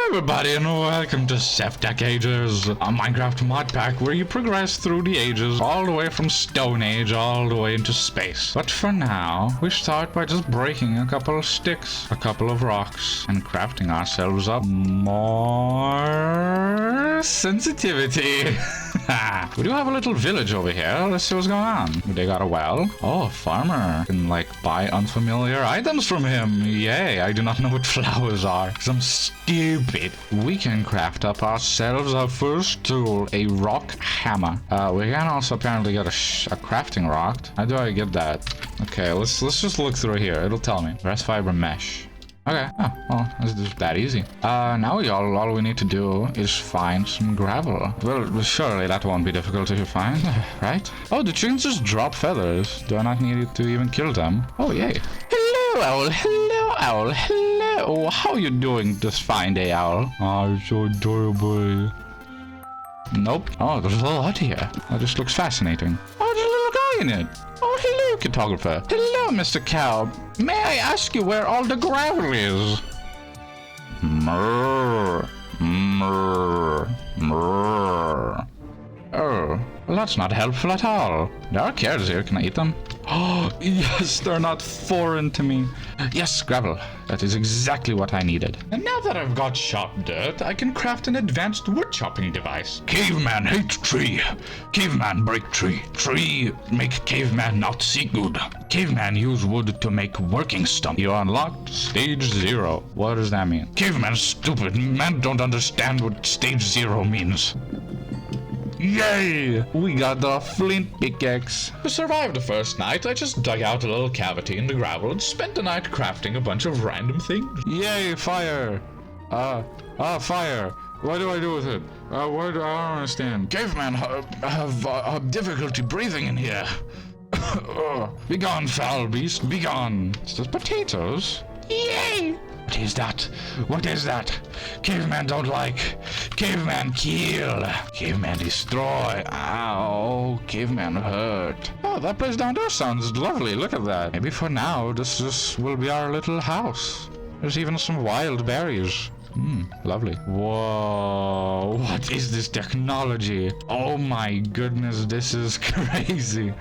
everybody, and welcome to sevtech Ages, a Minecraft mod pack where you progress through the ages, all the way from Stone Age, all the way into space. But for now, we start by just breaking a couple of sticks, a couple of rocks, and crafting ourselves up more sensitivity. We do have a little village over here. Let's see what's going on. They got a well. Oh, a farmer. Can, like, buy unfamiliar items from him. Yay, I do not know what flowers are, because I'm stupid. We can craft up ourselves our first tool, a rock hammer. We can also apparently get a crafting rock. How do I get that? Okay, let's just look through here. It'll tell me. Grass fiber mesh. Okay, oh, well, it's just that easy. Now all we need to do is find some gravel. Well, surely that won't be difficult to find, right? Oh, the chickens just drop feathers. Do I not need to even kill them? Oh, yay. Hello, owl. Hello, owl. Hello. How are you doing this fine day, owl? Oh, you're so adorable. Nope. Oh, there's a little hut here. That just looks fascinating. Oh, there's a little guy in it. Oh, hello, photographer. Hello, Mr. Cow. May I ask you where all the gravel is? Mrrr. Mrrr. Mrrr. Oh, well, that's not helpful at all. There are carrots here. Can I eat them? Oh, yes, they're not foreign to me. Yes, gravel. That is exactly what I needed. And now that I've got chopped dirt, I can craft an advanced wood chopping device. Caveman hate tree. Caveman break tree. Tree make caveman not see good. Caveman use wood to make working stump. You unlocked stage 0. What does that mean? Caveman stupid. Man don't understand what stage 0 means. Yay! We got the flint pickaxe. To survive the first night, I just dug out a little cavity in the gravel and spent the night crafting a bunch of random things. Yay, fire! Fire! What do I do with it? I don't understand. Caveman have difficulty breathing in here. Begone, foul beast, begone. It's just potatoes. Yay! What is that? What is that? Caveman don't like. Caveman kill. Caveman destroy. Ow. Caveman hurt. Oh, that place down there sounds lovely. Look at that. Maybe for now, this will be our little house. There's even some wild berries. Lovely. Whoa, what is this technology? Oh my goodness, this is crazy.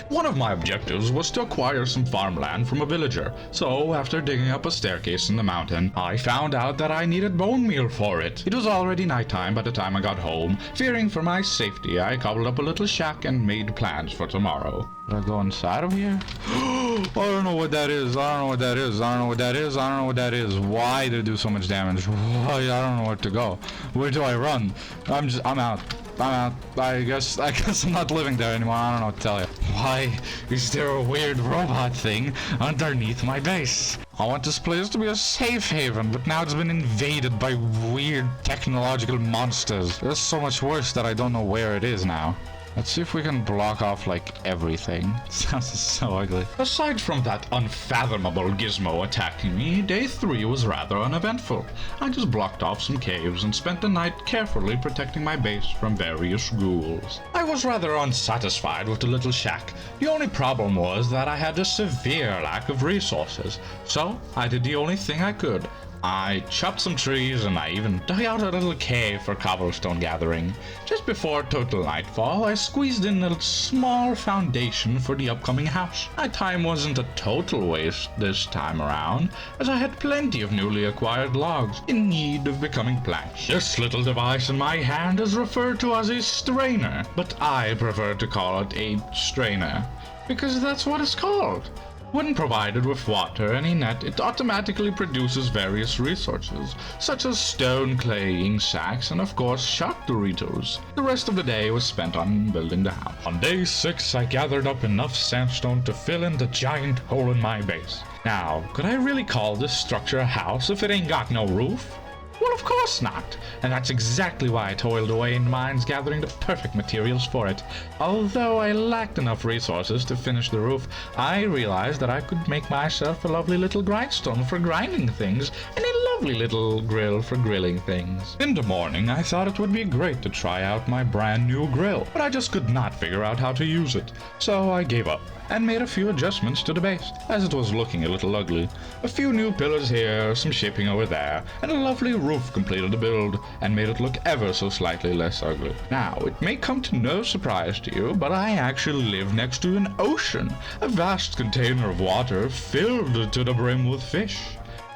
One of my objectives was to acquire some farmland from a villager. So, after digging up a staircase in the mountain, I found out that I needed bone meal for it. It was already nighttime by the time I got home. Fearing for my safety, I cobbled up a little shack and made plans for tomorrow. Should I go inside of here? I don't know what that is. I don't know what that is. I don't know what that is. I don't know what that is. Why did it do so much damage? Why? I don't know where to go. Where do I run? I'm out. I guess I'm not living there anymore. I don't know what to tell you. Why is there a weird robot thing underneath my base? I want this place to be a safe haven, but now it's been invaded by weird technological monsters. It's so much worse that I don't know where it is now. Let's see if we can block off, like, everything. Sounds so ugly. Aside from that unfathomable gizmo attacking me, day 3 was rather uneventful. I just blocked off some caves and spent the night carefully protecting my base from various ghouls. I was rather unsatisfied with the little shack. The only problem was that I had a severe lack of resources. So, I did the only thing I could. I chopped some trees and I even dug out a little cave for cobblestone gathering. Just before total nightfall, I squeezed in a small foundation for the upcoming house. My time wasn't a total waste this time around, as I had plenty of newly acquired logs in need of becoming planks. This little device in my hand is referred to as a strainer, but I prefer to call it a strainer, because that's what it's called. When provided with water and a net, it automatically produces various resources, such as stone, clay, ink sacks, and of course shark Doritos. The rest of the day was spent on building the house. On day 6, I gathered up enough sandstone to fill in the giant hole in my base. Now, could I really call this structure a house if it ain't got no roof? Well, of course not, and that's exactly why I toiled away in mines gathering the perfect materials for it. Although I lacked enough resources to finish the roof, I realized that I could make myself a lovely little grindstone for grinding things, and a lovely little grill for grilling things. In the morning, I thought it would be great to try out my brand new grill, but I just could not figure out how to use it. So I gave up and made a few adjustments to the base, as it was looking a little ugly. A few new pillars here, some shaping over there, and a lovely roof completed the build and made it look ever so slightly less ugly. Now, it may come to no surprise to you, but I actually live next to an ocean, a vast container of water filled to the brim with fish.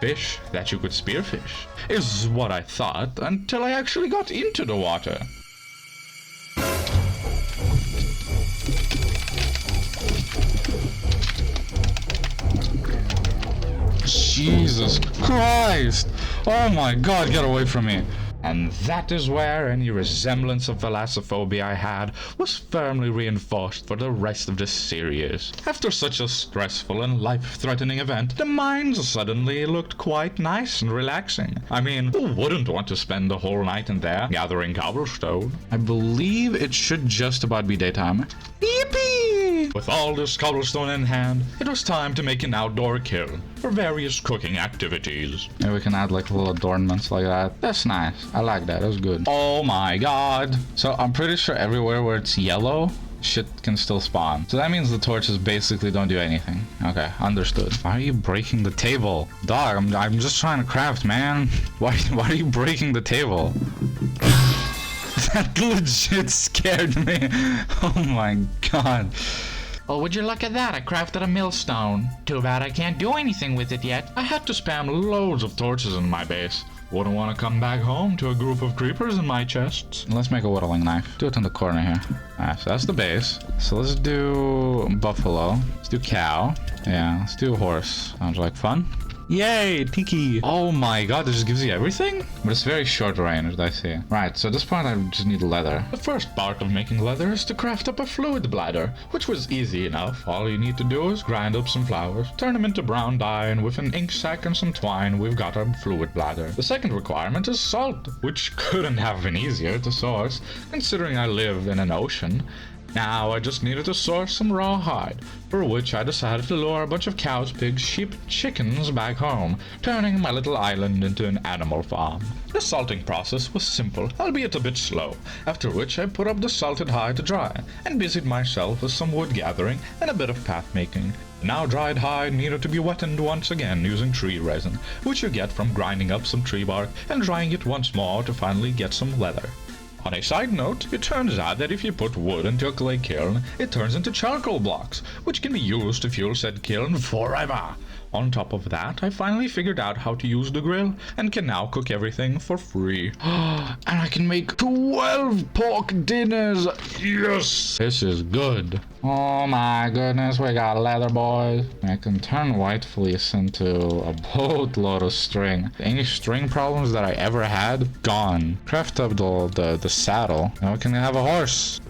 Fish that you could spearfish, is what I thought until I actually got into the water. Jesus Christ! Oh my god, get away from me! And that is where any resemblance of thalassophobia I had was firmly reinforced for the rest of this series. After such a stressful and life-threatening event, the mines suddenly looked quite nice and relaxing. I mean, who wouldn't want to spend the whole night in there, gathering cobblestone? I believe it should just about be daytime. Yippee! With all this cobblestone in hand, it was time to make an outdoor kiln for various cooking activities. Maybe we can add like little adornments like that. That's nice. I like that. That's good. Oh my god. So I'm pretty sure everywhere where it's yellow, shit can still spawn. So that means the torches basically don't do anything. Okay, understood. Why are you breaking the table? Dog, I'm just trying to craft, man. Why are you breaking the table? That legit scared me. Oh my god. Well, would you look at that? I crafted a millstone. Too bad I can't do anything with it yet. I had to spam loads of torches in my base. Wouldn't want to come back home to a group of creepers in my chests. Let's make a whittling knife. Do it in the corner here. Alright, so that's the base. So let's do buffalo. Let's do cow. Yeah, let's do horse. Sounds like fun. Yay, tiki! Oh my god, this just gives you everything? But it's very short range, I see. Right, so at this point I just need leather. The first part of making leather is to craft up a fluid bladder, which was easy enough. All you need to do is grind up some flowers, turn them into brown dye, and with an ink sac and some twine, we've got a fluid bladder. The second requirement is salt, which couldn't have been easier to source, considering I live in an ocean. Now I just needed to source some raw hide, for which I decided to lure a bunch of cows, pigs, sheep, chickens back home, turning my little island into an animal farm. The salting process was simple, albeit a bit slow, after which I put up the salted hide to dry, and busied myself with some wood gathering and a bit of path making. The now dried hide needed to be wetted once again using tree resin, which you get from grinding up some tree bark and drying it once more to finally get some leather. On a side note, it turns out that if you put wood into a clay kiln, it turns into charcoal blocks, which can be used to fuel said kiln forever. On top of that, I finally figured out how to use the grill, and can now cook everything for free. And I can make 12 pork dinners! Yes! This is good. Oh my goodness, we got leather, boys. I can turn white fleece into a boatload of string. Any string problems that I ever had, gone. Craft up the saddle. Now we can have a horse.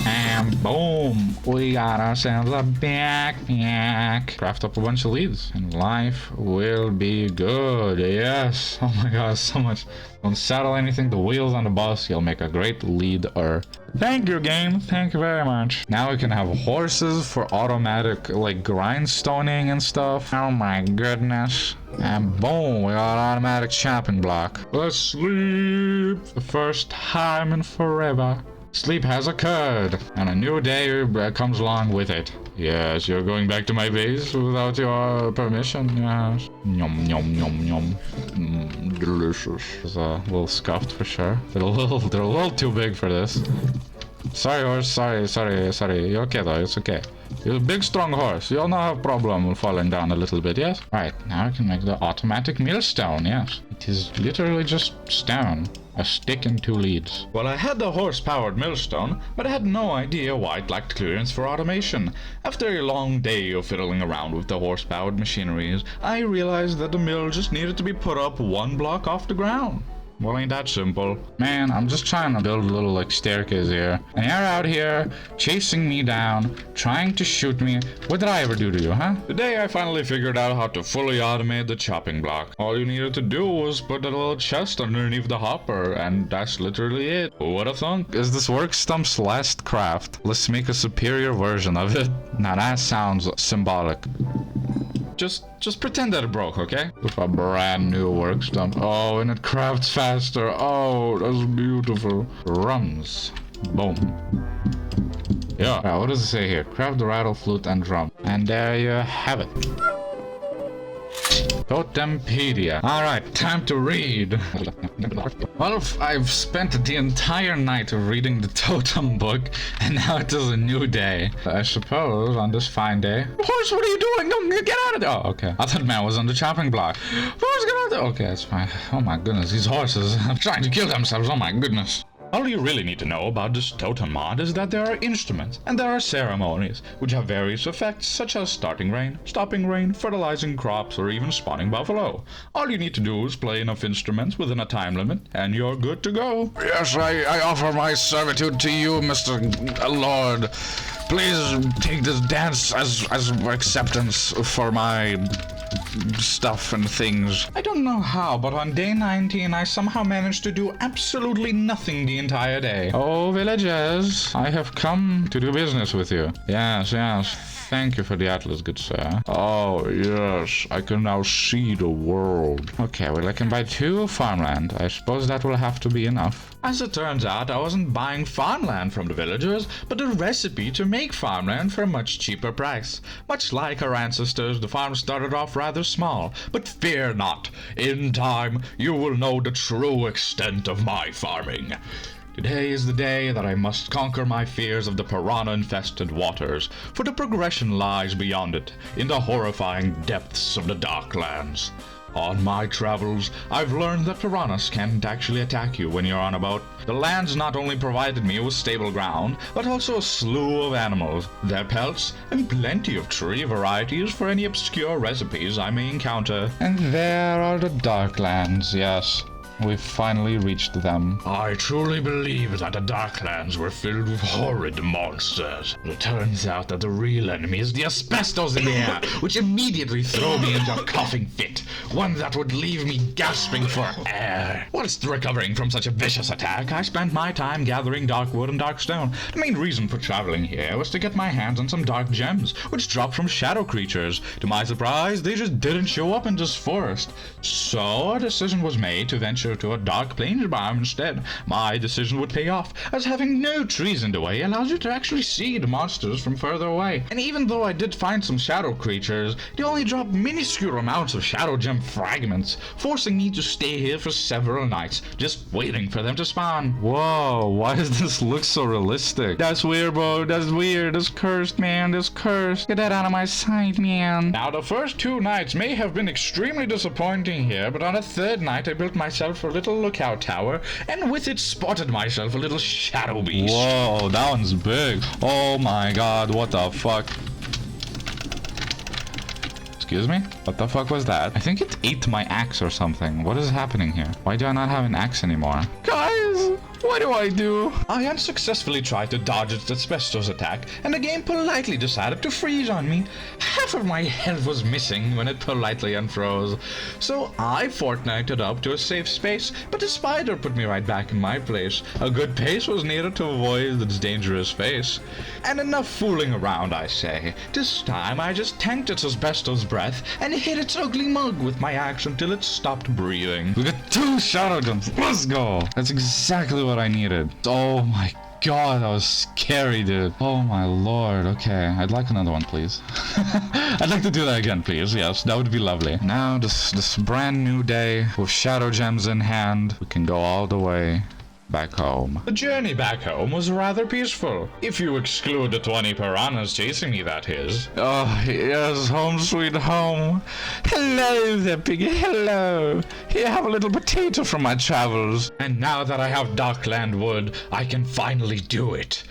And boom, we got ourselves a backpack. Craft up a bunch of leads and life will be good. Yes. Oh my god, so much. Don't saddle anything, the wheels on the bus. You'll make a great leader. Thank you, game. Thank you very much. Now we can have horses for automatic like grindstoning and stuff. Oh my goodness. And boom, we got automatic chopping block. Let's sleep. The first time in forever. Sleep has occurred, and a new day comes along with it. Yes, you're going back to my base without your permission, yes. Yum, yum, yum, yum. Delicious. It's a little scuffed for sure. They're a little too big for this. Sorry, horse, sorry. You're okay though, it's okay. You're a big, strong horse. You'll not have problem with falling down a little bit, yes? Right, now I can make the automatic millstone, yes. It is literally just stone. A stick and two leads. Well, I had the horse-powered millstone, but I had no idea why it lacked clearance for automation. After a long day of fiddling around with the horse-powered machineries, I realized that the mill just needed to be put up one block off the ground. Well, ain't that simple. Man, I'm just trying to build a little, like, staircase here. And you're out here, chasing me down, trying to shoot me. What did I ever do to you, huh? Today, I finally figured out how to fully automate the chopping block. All you needed to do was put a little chest underneath the hopper, and that's literally it. What a thunk. Is this Work Stump's last craft? Let's make a superior version of it. Now that sounds symbolic. Just pretend that it broke, okay? With a brand new work stump. Oh, and it crafts faster. Oh, that's beautiful. Drums. Boom. Yeah. What does it say here? Craft the rattle, flute, and drum. And there you have it. Totempedia. Alright, time to read. Well, I've spent the entire night reading the totem book, and now it is a new day. I suppose on this fine day. Horse, what are you doing? No, get out of there! Oh, okay. I thought man was on the chopping block. Horse, get out of there! Okay, that's fine. Oh my goodness, these horses are trying to kill themselves. Oh my goodness. All you really need to know about this totem mod is that there are instruments and there are ceremonies which have various effects such as starting rain, stopping rain, fertilizing crops, or even spawning buffalo. All you need to do is play enough instruments within a time limit and you're good to go. Yes, I offer my servitude to you, Mr. Lord. Please take this dance as acceptance for my stuff and things. I don't know how, but on day 19 I somehow managed to do absolutely nothing the entire day. Oh, villagers, I have come to do business with you. Yes. Thank you for the atlas, good sir. Oh, yes, I can now see the world. Okay, well, I can buy 2 farmland. I suppose that will have to be enough. As it turns out, I wasn't buying farmland from the villagers, but a recipe to make farmland for a much cheaper price. Much like our ancestors, the farm started off rather small, but fear not. In time, you will know the true extent of my farming. Today is the day that I must conquer my fears of the piranha-infested waters, for the progression lies beyond it, in the horrifying depths of the Darklands. On my travels, I've learned that piranhas can't actually attack you when you're on a boat. The lands not only provided me with stable ground, but also a slew of animals, their pelts, and plenty of tree varieties for any obscure recipes I may encounter. And there are the Darklands, yes. We've finally reached them. I truly believe that the Darklands were filled with horrid monsters. But it turns out that the real enemy is the asbestos in the air, which immediately threw me into a coughing fit, one that would leave me gasping for air. Whilst recovering from such a vicious attack, I spent my time gathering dark wood and dark stone. The main reason for traveling here was to get my hands on some dark gems, which drop from shadow creatures. To my surprise, they just didn't show up in this forest. So a decision was made to venture to a dark plains biome instead. My decision would pay off, as having no trees in the way allows you to actually see the monsters from further away. And even though I did find some shadow creatures, they only dropped minuscule amounts of shadow gem fragments, forcing me to stay here for several nights, just waiting for them to spawn. Whoa, why does this look so realistic? That's weird, bro. That's weird. That's cursed, man. That's cursed. Get that out of my sight, man. Now, the first 2 nights may have been extremely disappointing here, but on the 3rd night I built myself a little lookout tower, and with it spotted myself a little shadow beast. Whoa, that one's big. Oh my god, what the fuck? Excuse me? What the fuck was that? I think it ate my axe or something. What is happening here? Why do I not have an axe anymore? Guys! What do I do? I unsuccessfully tried to dodge its asbestos attack, and the game politely decided to freeze on me. Half of my health was missing when it politely unfroze. So I fortnighted up to a safe space, but the spider put me right back in my place. A good pace was needed to avoid its dangerous face. And enough fooling around, I say. This time I just tanked its asbestos breath and hit its ugly mug with my axe until it stopped breathing. We got 2 shadow jumps. Let's go. That's exactly what I needed. Oh my god, that was scary, dude. Oh my lord. Okay, I'd like another one, please. I'd like to do that again, please. Yes, that would be lovely. Now, this brand new day with shadow gems in hand, we can go all the way back home. The journey back home was rather peaceful. If you exclude the 20 piranhas chasing me, that is. Oh, yes, home sweet home. Hello there, piggy, hello. Here, have a little potato from my travels. And now that I have Darkland wood, I can finally do it.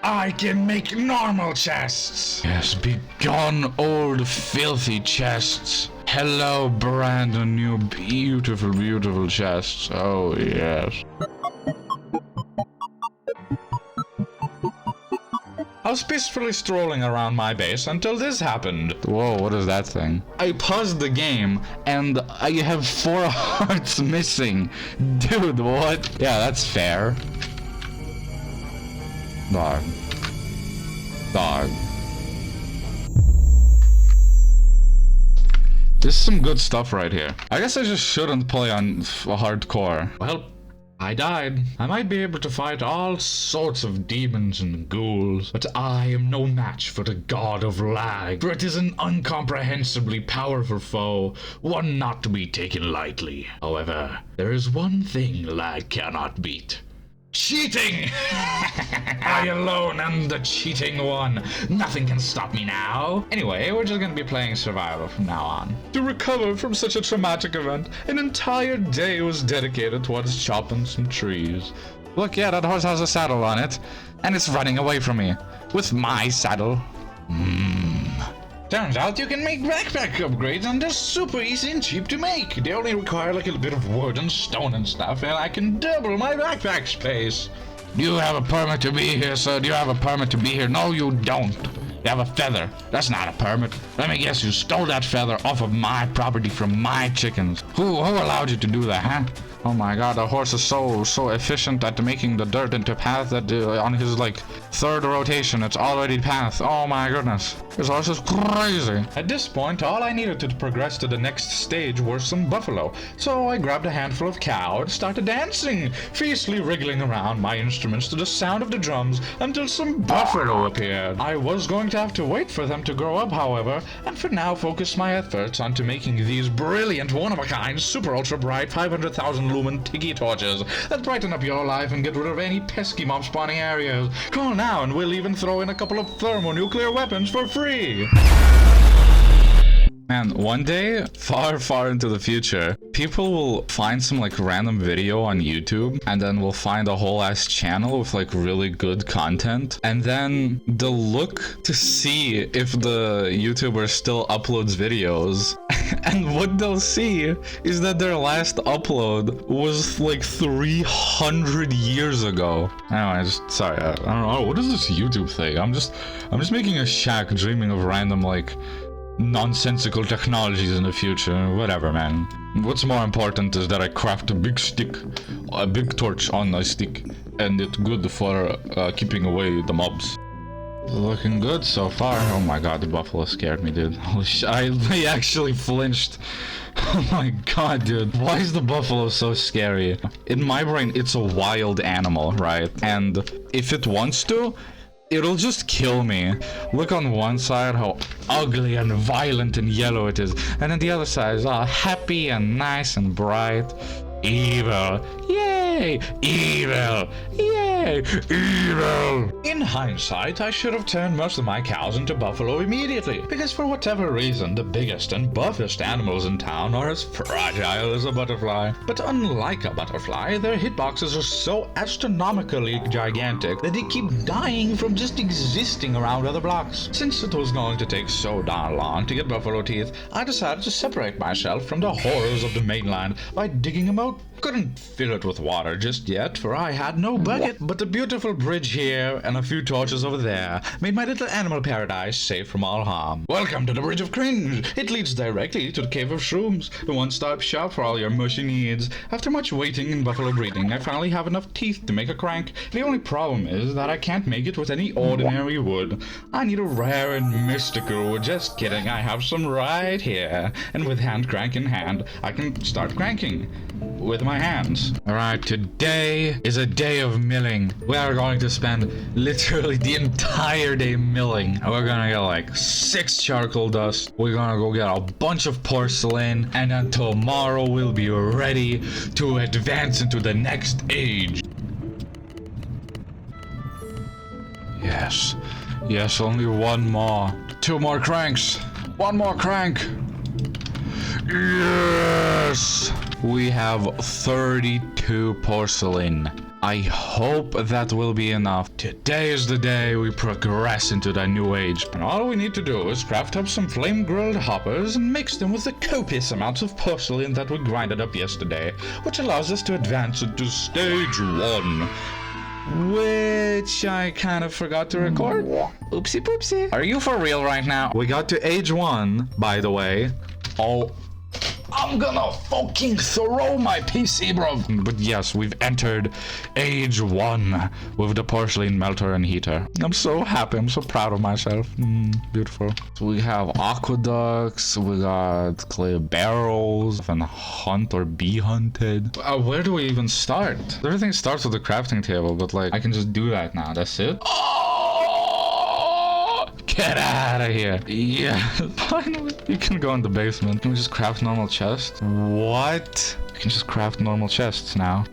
I can make normal chests. Yes, be gone, old filthy chests. Hello, brand new beautiful, beautiful chests. Oh, yes. I was peacefully strolling around my base until this happened. Whoa, what is that thing? I paused the game and I have 4 hearts missing. Dude, what? Yeah, that's fair. Dog. This is some good stuff right here. I guess I just shouldn't play on hardcore. Well, I died. I might be able to fight all sorts of demons and ghouls, but I am no match for the god of lag, for it is an incomprehensibly powerful foe, one not to be taken lightly. However, there is one thing lag cannot beat. Cheating! I alone am the cheating one. Nothing can stop me now. Anyway, we're just gonna be playing survival from now on. To recover from such a traumatic event, an entire day was dedicated towards chopping some trees. Look, yeah, that horse has a saddle on it, and it's running away from me. With my saddle. Turns out you can make backpack upgrades and they're super easy and cheap to make. They only require like a bit of wood and stone and stuff, and I can double my backpack space. Do you have a permit to be here, sir? Do you have a permit to be here? No, you don't. You have a feather. That's not a permit. Let me guess, you stole that feather off of my property from my chickens. Who allowed you to do that, huh? Oh my god, the horse is so efficient at making the dirt into path that on his like third rotation it's already path. Oh my goodness. This horse is crazy. At this point, all I needed to progress to the next stage were some buffalo. So I grabbed a handful of cow and started dancing, fiercely wriggling around my instruments to the sound of the drums until some buffalo appeared. I was going to have to wait for them to grow up, however, and for now focus my efforts onto making these brilliant, one-of-a-kind, super ultra bright 500,000 lumen tiki torches that brighten up your life and get rid of any pesky mob spawning areas. Call now and we'll even throw in a couple of thermonuclear weapons for free. Man, one day, far into the future, people will find some like random video on YouTube and then we'll find a whole ass channel with like really good content, and then they'll look to see if the YouTuber still uploads videos and what they'll see is that their last upload was like 300 years ago. Anyways, sorry, I don't know, what is this YouTube thing? I'm just making a shack dreaming of random like nonsensical technologies in the future. Whatever, man. What's more important is that I craft a big stick, a big torch on a stick, and it's good for keeping away the mobs. Looking good so far. Oh my god, the buffalo scared me, dude. Holy sh! I actually flinched. Oh my god, dude. Why is the buffalo so scary? In my brain, it's a wild animal, right? And if it wants to, it'll just kill me. Look on one side how ugly and violent and yellow it is, and then the other side is all happy and nice and bright. Evil. Yay! Evil! Yay! Evil! In hindsight, I should have turned most of my cows into buffalo immediately, because for whatever reason, the biggest and buffest animals in town are as fragile as a butterfly. But unlike a butterfly, their hitboxes are so astronomically gigantic that they keep dying from just existing around other blocks. Since it was going to take so darn long to get buffalo teeth, I decided to separate myself from the horrors of the mainland by digging a moat. Couldn't fill it with water just yet, for I had no bucket, but a beautiful bridge here and a few torches over there made my little animal paradise safe from all harm. Welcome to the Bridge of Cringe. It leads directly to the Cave of Shrooms, the one-stop shop for all your mushy needs. After much waiting and buffalo breeding, I finally have enough teeth to make a crank. The only problem is that I can't make it with any ordinary wood. I need a rare and mystical wood. Just kidding, I have some right here. And with hand crank in hand, I can start cranking with my hands. Alright, today is a day of milling. We are going to spend literally the entire day milling. We're gonna get like 6 charcoal dust. We're gonna go get a bunch of porcelain, and then tomorrow we'll be ready to advance into the next age. Yes. Yes, only one more. 2 more cranks. 1 more crank. Yes! We have 32 porcelain. I hope that will be enough. Today is the day we progress into the new age. And all we need to do is craft up some flame-grilled hoppers and mix them with the copious amounts of porcelain that we grinded up yesterday, which allows us to advance into stage 1. Which I kind of forgot to record. Oopsie poopsie. Are you for real right now? We got to age 1, by the way. Oh. I'm gonna fucking throw my PC, bro. But yes, we've entered age 1 with the porcelain melter and heater. I'm so happy. I'm so proud of myself. Beautiful. So we have aqueducts. We got clay barrels and hunt or be hunted. Where do we even start? Everything starts with the crafting table, but like I can just do that now. That's it. Get out of here. Yeah, finally. You can go in the basement. Can we just craft normal chests? What? You can just craft normal chests now.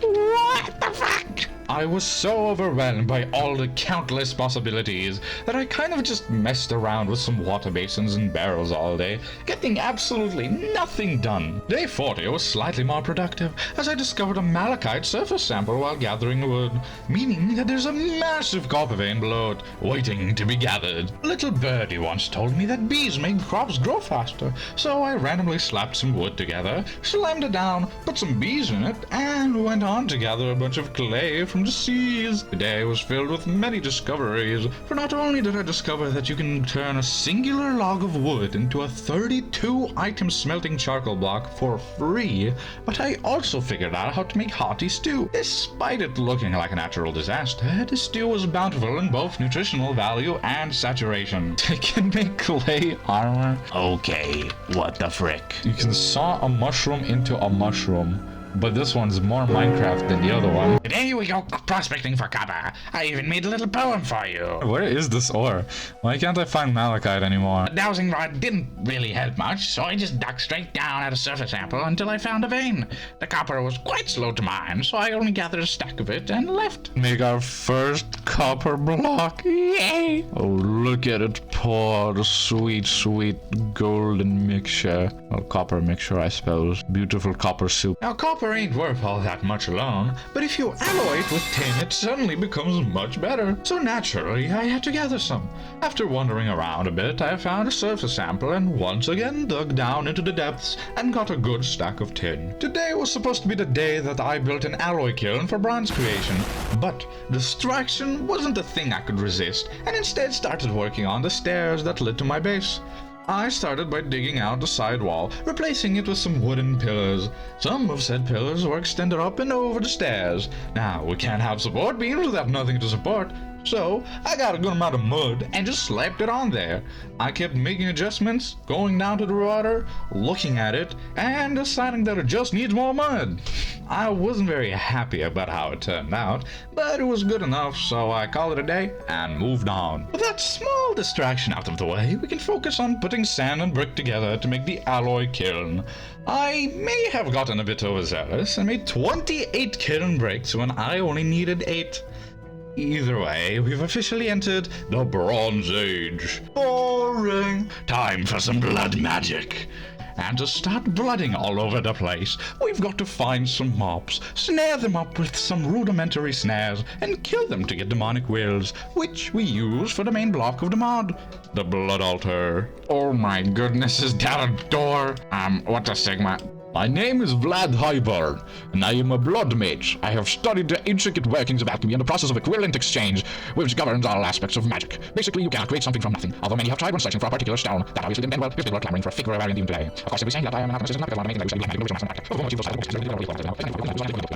What the fuck? I was so overwhelmed by all the countless possibilities that I kind of just messed around with some water basins and barrels all day, getting absolutely nothing done. Day 40 was slightly more productive as I discovered a malachite surface sample while gathering wood, meaning that there's a massive copper vein below it, waiting to be gathered. Little birdie once told me that bees make crops grow faster, so I randomly slapped some wood together, slammed it down, put some bees in it, and went on to gather a bunch of clay from the seas. The day was filled with many discoveries, for not only did I discover that you can turn a singular log of wood into a 32-item smelting charcoal block for free, but I also figured out how to make hearty stew. Despite it looking like a natural disaster, the stew was bountiful in both nutritional value and saturation. I can make clay armor. Okay, what the frick? You can saw a mushroom into a mushroom. But this one's more Minecraft than the other one. Today we go prospecting for copper. I even made a little poem for you. Where is this ore? Why can't I find malachite anymore? The dowsing rod didn't really help much, so I just dug straight down at a surface sample until I found a vein. The copper was quite slow to mine, so I only gathered a stack of it and left. Make our first copper block. Yay! Oh, look at it pour the sweet, sweet golden mixture. Well, copper mixture, I suppose. Beautiful copper soup. Now, copper ain't worth all that much alone, but if you alloy it with tin, it suddenly becomes much better. So naturally, I had to gather some. After wandering around a bit, I found a surface sample and once again dug down into the depths and got a good stack of tin. Today was supposed to be the day that I built an alloy kiln for bronze creation, but distraction wasn't a thing I could resist, and instead started working on the stairs that led to my base. I started by digging out the side wall, replacing it with some wooden pillars. Some of said pillars were extended up and over the stairs. Now, we can't have support beams without nothing to support, so I got a good amount of mud and just slapped it on there. I kept making adjustments, going down to the water, looking at it, and deciding that it just needs more mud. I wasn't very happy about how it turned out, but it was good enough, so I called it a day and moved on. With that small distraction out of the way, we can focus on putting sand and brick together to make the alloy kiln. I may have gotten a bit overzealous and made 28 kiln bricks when I only needed 8. Either way, we've officially entered the Bronze Age. Boring. Time for some blood magic. And to start blooding all over the place, we've got to find some mobs, snare them up with some rudimentary snares, and kill them to get demonic wills, which we use for the main block of the mod, the blood altar. Oh my goodness, is that a door? What a Sigma. My name is Vlad Highburn, and I am a blood mage. I have studied the intricate workings of alchemy and the process of equivalent exchange, which governs all aspects of magic. Basically, you cannot create something from nothing, although many have tried when searching for a particular stone. That obviously didn't end well if they were clamoring for a figure of variant even today. Of course, if saying that I am an alchemist is not because I want to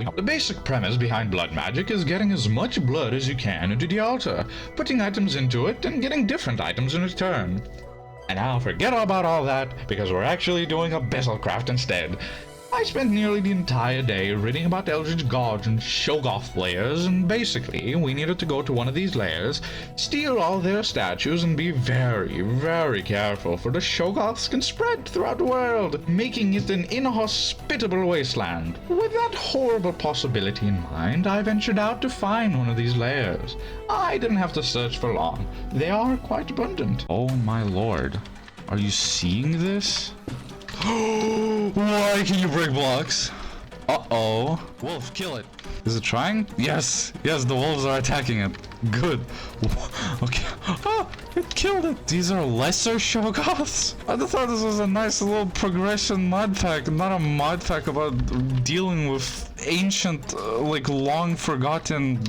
make the basic premise behind blood magic is getting as much blood as you can into the altar, putting items into it, and getting different items in return. And now forget about all that, because we're actually doing a Bezelcraft instead. I spent nearly the entire day reading about Eldritch Gods and Shoggoth layers, and basically, we needed to go to one of these layers, steal all their statues, and be very, very careful, for the Shoggoths can spread throughout the world, making it an inhospitable wasteland. With that horrible possibility in mind, I ventured out to find one of these layers. I didn't have to search for long. They are quite abundant. Oh my lord. Are you seeing this? Why can you break blocks? Uh-oh. Wolf, kill it. Is it trying? Yes. Yes, the wolves are attacking it. Good. Okay. Oh, it killed it. These are lesser Shoggoths? I thought this was a nice little progression mod pack, not a mod pack about dealing with ancient, like long forgotten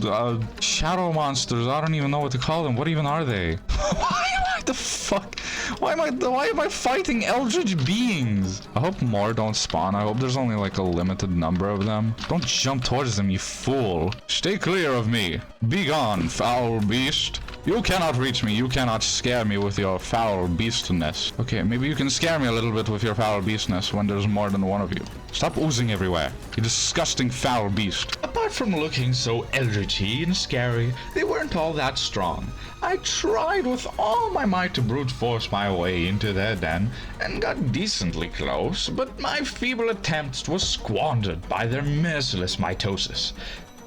shadow monsters. I don't even know what to call them. What even are they? Why am I What the fuck? Why am I fighting eldritch beings? I hope more don't spawn. I hope there's only like a limited number of them. Don't jump towards them, you fool. Stay clear of me. Be gone, foul beast. You cannot reach me. You cannot scare me with your foul beastness. Okay, maybe you can scare me a little bit with your foul beastness when there's more than one of you. Stop oozing everywhere, you disgusting foul beast. Apart from looking so eldritchy and scary, they weren't all that strong. I tried with all my might to brute force my way into their den and got decently close, but my feeble attempts were squandered by their merciless mitosis.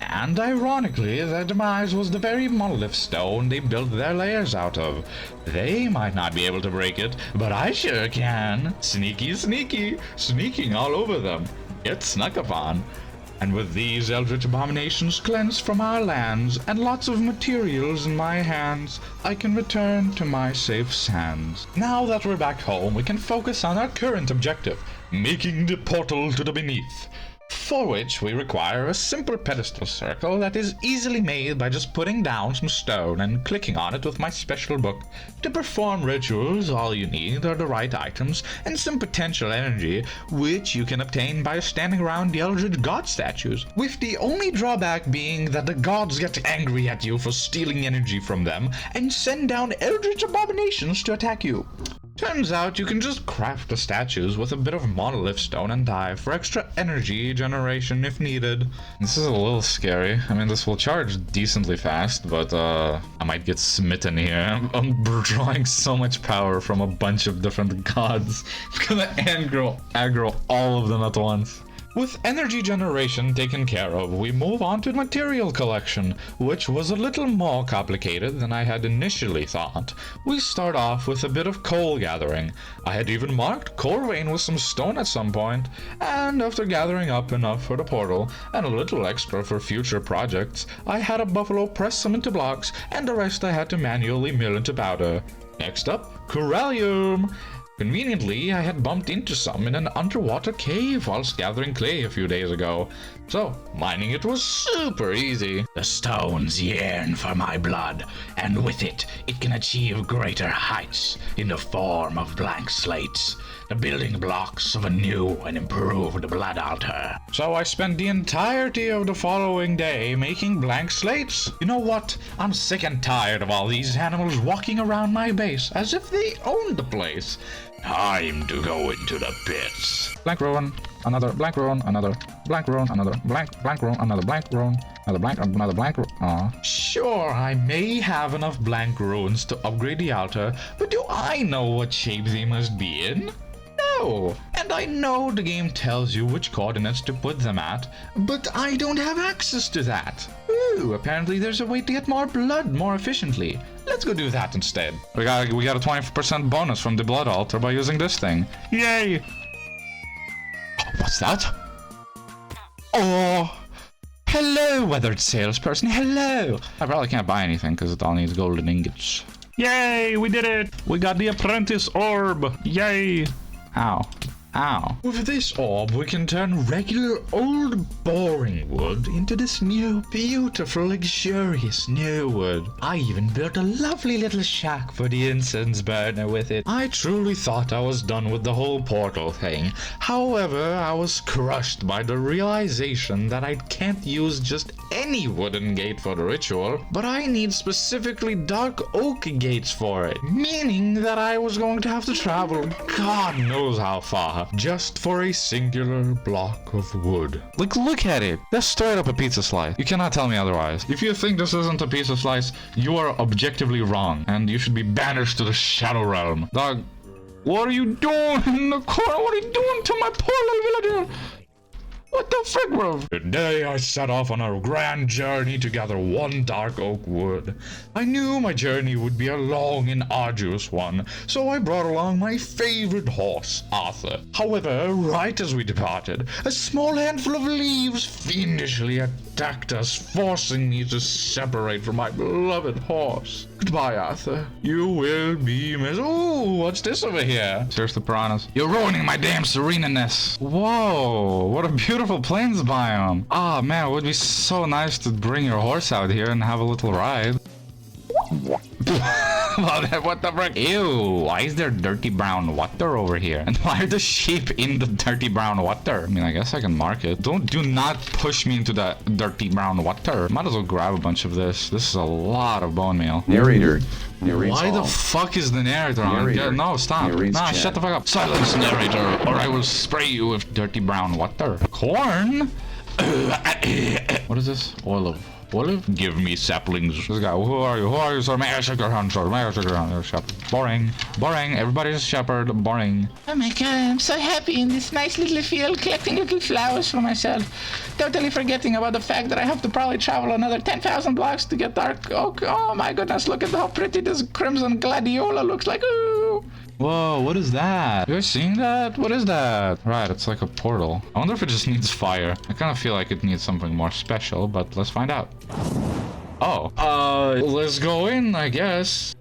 And ironically, their demise was the very monolith stone they built their lairs out of. They might not be able to break it, but I sure can. Sneaky, sneaky, sneaking all over them. Get snuck upon. And with these eldritch abominations cleansed from our lands, and lots of materials in my hands, I can return to my safe sands. Now that we're back home, we can focus on our current objective, making the portal to the beneath. For which we require a simple pedestal circle that is easily made by just putting down some stone and clicking on it with my special book. To perform rituals, all you need are the right items and some potential energy, which you can obtain by standing around the eldritch god statues, with the only drawback being that the gods get angry at you for stealing energy from them and send down eldritch abominations to attack you. Turns out you can just craft the statues with a bit of monolith stone and dye for extra energy generation if needed. This is a little scary. I mean, this will charge decently fast, but I might get smitten here. I'm drawing so much power from a bunch of different gods. I'm gonna aggro all of them at once. With energy generation taken care of, we move on to material collection, which was a little more complicated than I had initially thought. We start off with a bit of coal gathering. I had even marked coal vein with some stone at some point, and after gathering up enough for the portal, and a little extra for future projects, I had a buffalo press some into blocks, and the rest I had to manually mill into powder. Next up, corallium! Conveniently, I had bumped into some in an underwater cave whilst gathering clay a few days ago, so mining it was super easy. The stones yearn for my blood, and with it, it can achieve greater heights in the form of blank slates, the building blocks of a new and improved blood altar. So I spent the entirety of the following day making blank slates. You know what? I'm sick and tired of all these animals walking around my base as if they owned the place. Time to go into the pits. Blank ruin, another blank ruin, another blank ruin, another blank ruin, another blank ruin, another blank ruin. Aw. Sure, I may have enough blank ruins to upgrade the altar, but do I know what shape they must be in? No. And I know the game tells you which coordinates to put them at, but I don't have access to that. Ooh, apparently there's a way to get more blood more efficiently. Let's go do that instead. We got a 20% bonus from the blood altar by using this thing. Yay! What's that? Oh! Hello, weathered salesperson, hello! I probably can't buy anything because it all needs golden ingots. Yay, we did it! We got the apprentice orb! Yay! Ow. Ow. With this orb, we can turn regular old boring wood into this new, beautiful, luxurious new wood. I even built a lovely little shack for the incense burner with it. I truly thought I was done with the whole portal thing. However, I was crushed by the realization that I can't use just any wooden gate for the ritual, but I need specifically dark oak gates for it. Meaning that I was going to have to travel God knows how far just for a singular block of wood. Like, look at it. That's straight up a pizza slice. You cannot tell me otherwise. If you think this isn't a pizza slice, you are objectively wrong, and you should be banished to the Shadow Realm. Dog, what are you doing in the corner? What are you doing to my poor little villager? What the frick, bro? Today I set off on a grand journey to gather one dark oak wood. I knew my journey would be a long and arduous one, so I brought along my favorite horse, Arthur. However, right as we departed, a small handful of leaves fiendishly attacked us, forcing me to separate from my beloved horse. Goodbye, Arthur. You will be missed. Ooh, what's this over here? Seriously, piranhas. You're ruining my damn sereneness. Whoa, what a beautiful plains biome. Ah, man, it would be so nice to bring your horse out here and have a little ride. about that. What the frick? Ew, why is there dirty brown water over here? And why are the sheep in the dirty brown water? I mean, I guess I can mark it. Do not push me into the dirty brown water. Might as well grab a bunch of this. This is a lot of bone meal. Narrator. Why the fuck is the narrator on? No, stop. Nah, shut the fuck up. Silence, narrator, or I will spray you with dirty brown water. Corn? What is this? Olive. Give me saplings. This guy, who are you? Who are you, sir? May I shake your hand, sir? May I shake your hand? Shepherd. Boring. Everybody's a shepherd. Boring. Oh my god, I'm so happy in this nice little field collecting little flowers for myself. Totally forgetting about the fact that I have to probably travel another 10,000 blocks to get dark oak. Oh my goodness, look at how pretty this crimson gladiola looks like. Ooh. Whoa, what is that? You guys seeing that? What is that? Right, it's like a portal. I wonder if it just needs fire. I kind of feel like it needs something more special, but let's find out. Oh. Let's go in, I guess.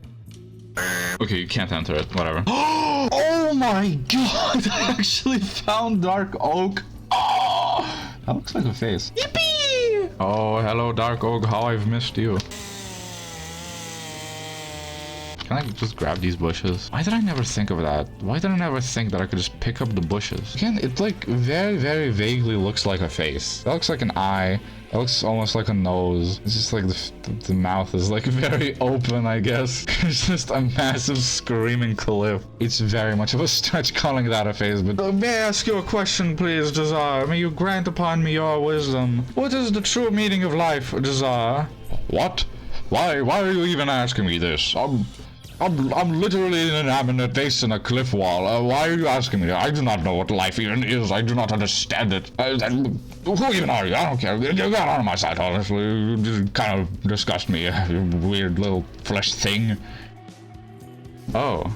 Okay, you can't enter it. Whatever. Oh my god! I actually found dark oak. Oh, that looks like a face. Yippee! Oh, hello, dark oak. How I've missed you. Can I just grab these bushes? Why did I never think of that? Why did I never think that I could just pick up the bushes? Again, it like very, very vaguely looks like a face. That looks like an eye. That looks almost like a nose. It's just like the mouth is like very open, I guess. It's just a massive screaming cliff. It's very much of a stretch calling that a face, but may I ask you a question, please, Jazar? May you grant upon me your wisdom? What is the true meaning of life, Jazar? What? Why are you even asking me this? I'm literally in a face in a cliff wall. Why are you asking me? I do not know what life even is. I do not understand it. Who even are you? I don't care. You got out of my sight, honestly. You just kind of disgust me, you weird little flesh thing. Oh.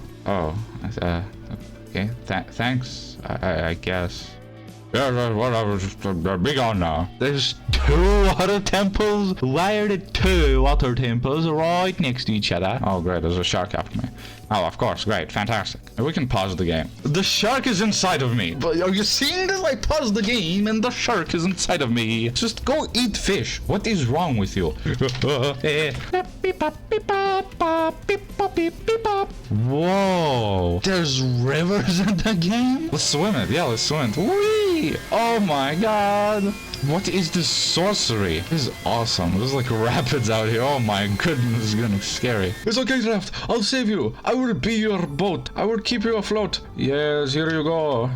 Okay. Thanks, I guess. Yeah, whatever, just be gone now. There's 2 water temples? Why are there 2 water temples right next to each other? Oh great, there's a shark after me. Oh, of course, great, fantastic. We can pause the game. The shark is inside of me. But are you seeing this? I paused the game and the shark is inside of me. Just go eat fish. What is wrong with you? Whoa. There's rivers in the game? Let's swim it. Yeah, let's swim it. Whee! Oh my god. What is this sorcery? This is awesome. There's like rapids out here. Oh my goodness, this is gonna be scary. It's okay, Draft. I'll save you. I will be your boat. I will keep you afloat. Yes, here you go.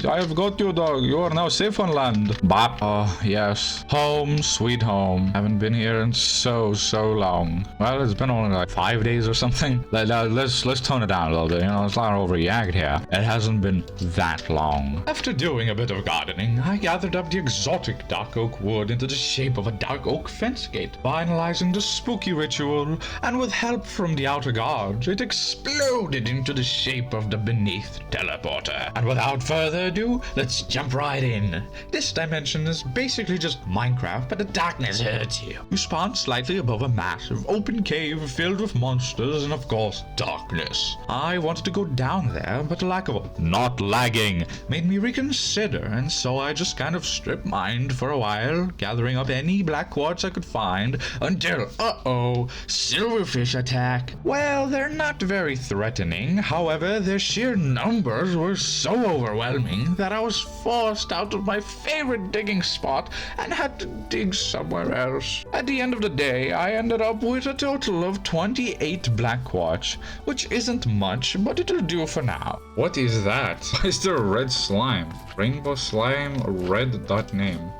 I have got you, dog. You are now safe on land. Bop. Oh, yes. Home, sweet home. Haven't been here in so long. Well, it's been only like 5 days or something. Let's tone it down a little bit. You know, let's not overreact here. It hasn't been that long. After doing a bit of gardening, I gathered up the exotic dark oak wood into the shape of a dark oak fence gate, finalizing the spooky ritual, and with help from the outer guards, it exploded into the shape of the Beneath teleporter. And without further ado, let's jump right in. This dimension is basically just Minecraft, but the darkness hurts you. You spawn slightly above a massive open cave filled with monsters and of course darkness. I wanted to go down there, but the lack of not lagging made me reconsider, and so I just kind of strip mined for a while, gathering up any black quartz I could find until, silverfish attack. Well, they're not very threatening. However, their sheer numbers were so overwhelming that I was forced out of my favorite digging spot and had to dig somewhere else. At the end of the day, I ended up with a total of 28 black quartz, which isn't much, but it'll do for now. What is that? Why is there a red slime? Rainbow slime, red dot name.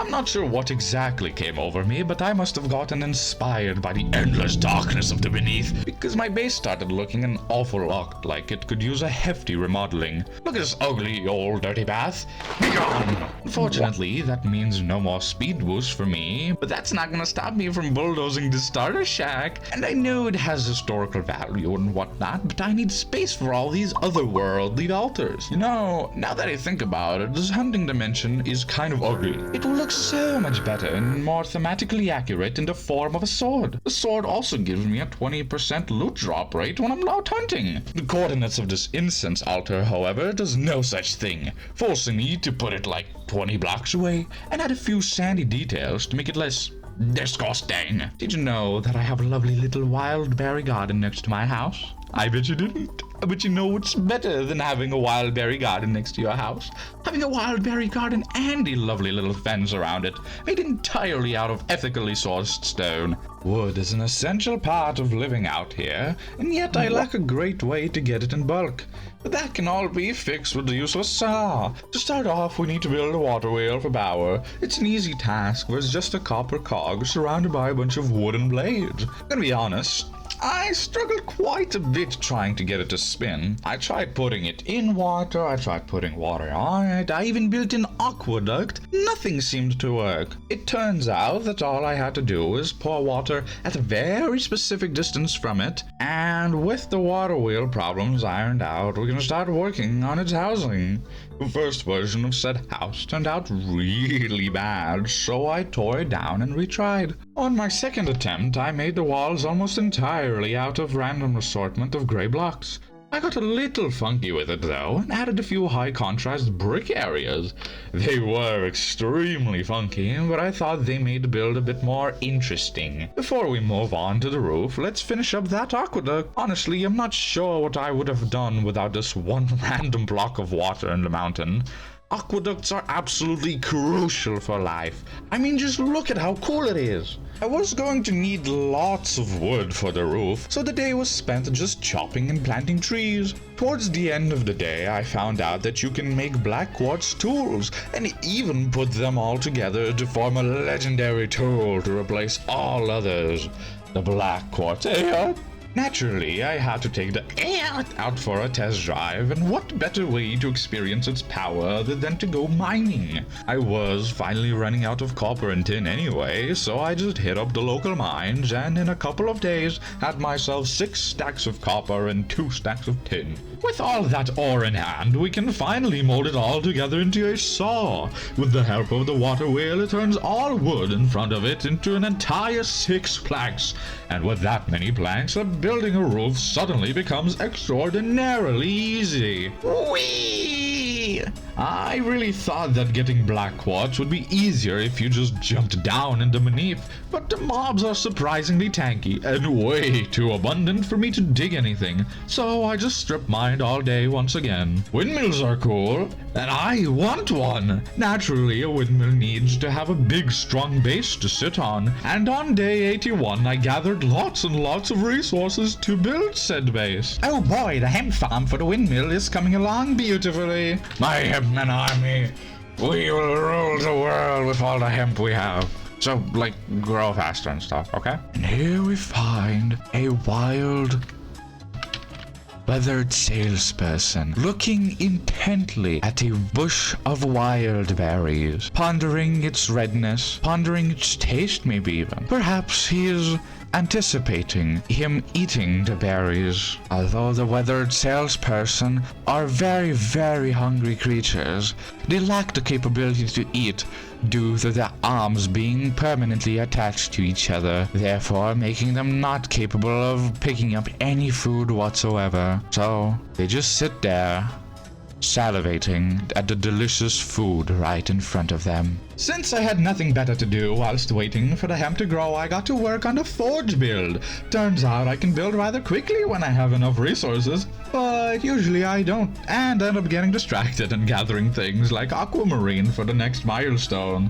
I'm not sure what exactly came over me, but I must have gotten inspired by the endless darkness of the Beneath, because my base started looking an awful lot like it could use a hefty remodeling. Look at this ugly old dirty path. Be gone! Unfortunately, that means no more speed boost for me, but that's not gonna stop me from bulldozing the starter shack. And I know it has historical value and whatnot, but I need space for all these otherworldly altars. You know, now that I think about it, this hunting dimension is kind of ugly. It will look so much better and more thematically accurate in the form of a sword. The sword also gives me a 20% loot drop rate when I'm out hunting. The coordinates of this incense altar, however, does no such thing, forcing me to put it like 20 blocks away and add a few sandy details to make it less Disgusting. Did you know that I have a lovely little wild berry garden next to my house? I bet you didn't. But you know what's better than having a wild berry garden next to your house? Having a wild berry garden and a lovely little fence around it, made entirely out of ethically sourced stone. Wood is an essential part of living out here, and yet I lack a great way to get it in bulk. But that can all be fixed with the use of a saw. To start off, we need to build a water wheel for power. It's an easy task, where it's just a copper cog surrounded by a bunch of wooden blades. I'm gonna be honest, I struggled quite a bit trying to get it to spin. I tried putting it in water, I tried putting water on it, I even built an aqueduct. Nothing seemed to work. It turns out that all I had to do was pour water at a very specific distance from it, and with the water wheel problems ironed out, we're gonna start working on its housing. The first version of said house turned out really bad, so I tore it down and retried. On my second attempt, I made the walls almost entirely out of random assortment of gray blocks. I got a little funky with it though, and added a few high contrast brick areas. They were extremely funky, but I thought they made the build a bit more interesting. Before we move on to the roof, let's finish up that aqueduct. Honestly, I'm not sure what I would have done without this one random block of water in the mountain. Aqueducts are absolutely crucial for life. I mean, just look at how cool it is. I was going to need lots of wood for the roof, so the day was spent just chopping and planting trees. Towards the end of the day, I found out that you can make black quartz tools, and even put them all together to form a legendary tool to replace all others. The black quartz Naturally, I had to take the out for a test drive, and what better way to experience its power than to go mining? I was finally running out of copper and tin anyway, so I just hit up the local mines, and in a couple of days had myself 6 stacks of copper and 2 stacks of tin. With all that ore in hand, we can finally mold it all together into a saw. With the help of the water wheel, it turns all wood in front of it into an entire 6 planks, and with that many planks, building a roof suddenly becomes extraordinarily easy. Whee! I really thought that getting black quartz would be easier if you just jumped down into beneath, but the mobs are surprisingly tanky and way too abundant for me to dig anything, so I just strip mined all day once again. Windmills are cool, and I want one. Naturally, a windmill needs to have a big strong base to sit on, and on day 81 I gathered lots and lots of resources to build said base. Oh boy, the hemp farm for the windmill is coming along beautifully. My hempmen army, we will rule the world with all the hemp we have. So, like, grow faster and stuff, okay? And here we find a wild, weathered salesperson looking intently at a bush of wild berries, pondering its redness, pondering its taste maybe even. Perhaps he is anticipating him eating the berries. Although the weathered salesperson are very, very hungry creatures, they lack the capability to eat due to their arms being permanently attached to each other, therefore making them not capable of picking up any food whatsoever. So they just sit there, salivating at the delicious food right in front of them. Since I had nothing better to do whilst waiting for the hemp to grow, I got to work on the forge build. Turns out I can build rather quickly when I have enough resources, but usually I don't, and end up getting distracted and gathering things like aquamarine for the next milestone.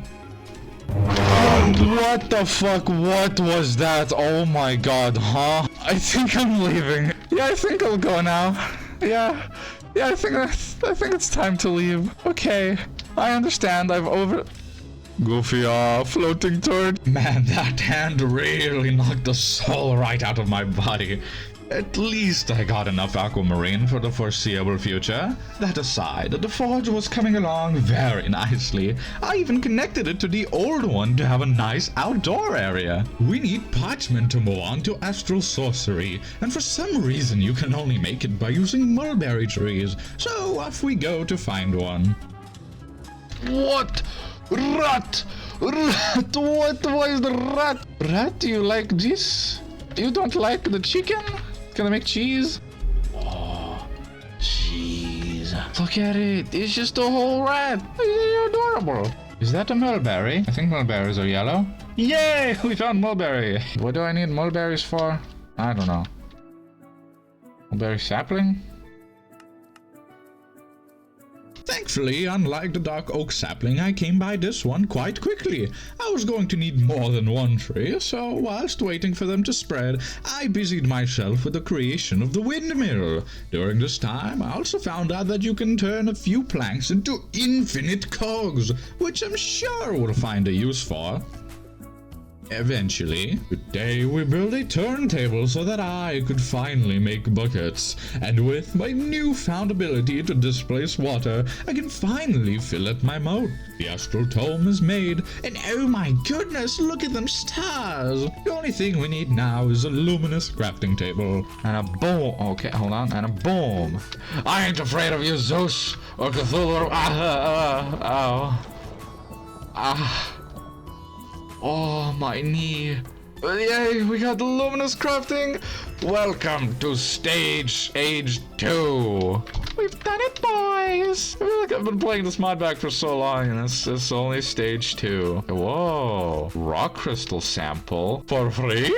What the fuck? What was that? Oh my god, huh? I think I'm leaving. Yeah, I think I'll go now. Yeah, I think it's time to leave. Okay, I understand. Goofy, floating turd. Man, that hand really knocked the soul right out of my body. At least I got enough aquamarine for the foreseeable future. That aside, the forge was coming along very nicely. I even connected it to the old one to have a nice outdoor area. We need parchment to move on to Astral sorcery, and for some reason you can only make it by using mulberry trees, so off we go to find one. What? Rat! Rat! What was the rat? Rat, you like this? You don't like the chicken? Gonna make cheese? Oh, cheese. Look at it. It's just a whole rat. It's adorable. Is that a mulberry? I think mulberries are yellow. Yay! We found mulberry! What do I need mulberries for? I don't know. Mulberry sapling? Thankfully, unlike the dark oak sapling, I came by this one quite quickly. I was going to need more than one tree, so whilst waiting for them to spread, I busied myself with the creation of the windmill. During this time, I also found out that you can turn a few planks into infinite cogs, which I'm sure we'll find a use for. Eventually, today we built a turntable so that I could finally make buckets, and with my newfound ability to displace water, I can finally fill up my moat. The Astral tome is made, and oh my goodness, look at them stars! The only thing we need now is a luminous crafting table. And a boom. Okay, hold on. And a boom. I ain't afraid of you, Zeus, or Cthulhu. Oh, my knee. Yay, we got the luminous crafting. Welcome to stage age 2. We've done it, boys. I feel like I've been playing this Modpack for so long, and it's only stage 2. Whoa, rock crystal sample for free?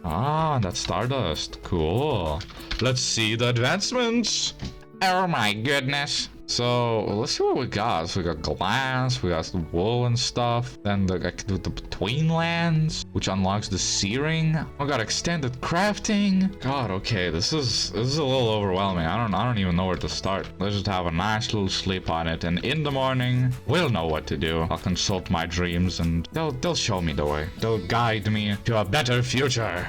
Ah, that's stardust. Cool. Let's see the advancements. Oh my goodness. So let's see what we got. So we got glass, we got the wool and stuff. Then I can do the betweenlands, which unlocks the searing. We got extended crafting. God, okay, this is a little overwhelming. I don't even know where to start. Let's just have a nice little sleep on it, and in the morning we'll know what to do. I'll consult my dreams, and they'll show me the way. They'll guide me to a better future.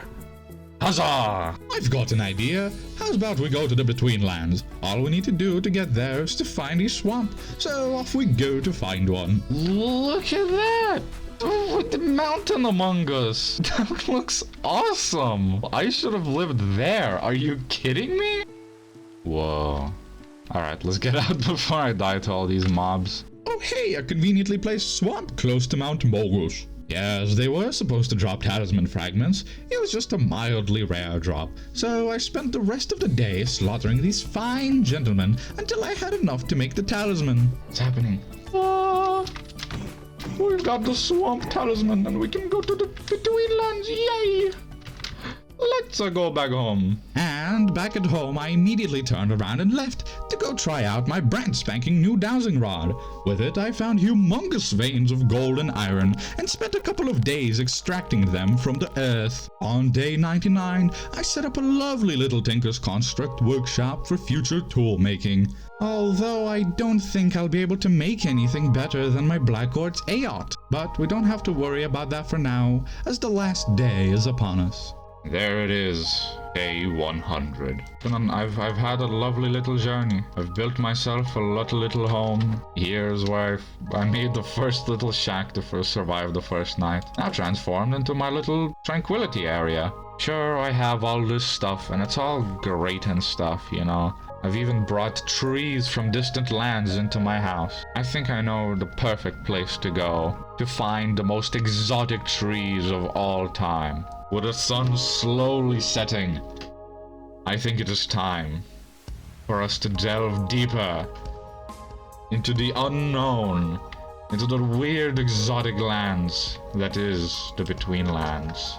Huzzah! I've got an idea. How's about we go to the betweenlands? All we need to do to get there is to find a swamp. So off we go to find one. Look at that! Oh, with the mountain among us. That looks awesome. I should have lived there. Are you kidding me? Whoa. Alright, let's get out before I die to all these mobs. Oh hey, a conveniently placed swamp close to Mount Mogus. Yes, they were supposed to drop talisman fragments. It was just a mildly rare drop. So I spent the rest of the day slaughtering these fine gentlemen until I had enough to make the talisman. What's happening? We've got the swamp talisman and we can go to the betweenlands. Yay! Let's go back home. And back at home, I immediately turned around and left to go try out my brand spanking new dowsing rod. With it, I found humongous veins of gold and iron and spent a couple of days extracting them from the earth. On day 99, I set up a lovely little Tinker's Construct workshop for future tool making. Although I don't think I'll be able to make anything better than my Black Quartz Aot. But we don't have to worry about that for now, as the last day is upon us. There it is, day 100. I've had a lovely little journey. I've built myself a little home. Here's where I made the first little shack to survive the first night. Now transformed into my little tranquility area. Sure, I have all this stuff, and it's all great and stuff, you know. I've even brought trees from distant lands into my house. I think I know the perfect place to go to find the most exotic trees of all time. With the sun slowly setting, I think it is time for us to delve deeper into the unknown, into the weird exotic lands that is the betweenlands.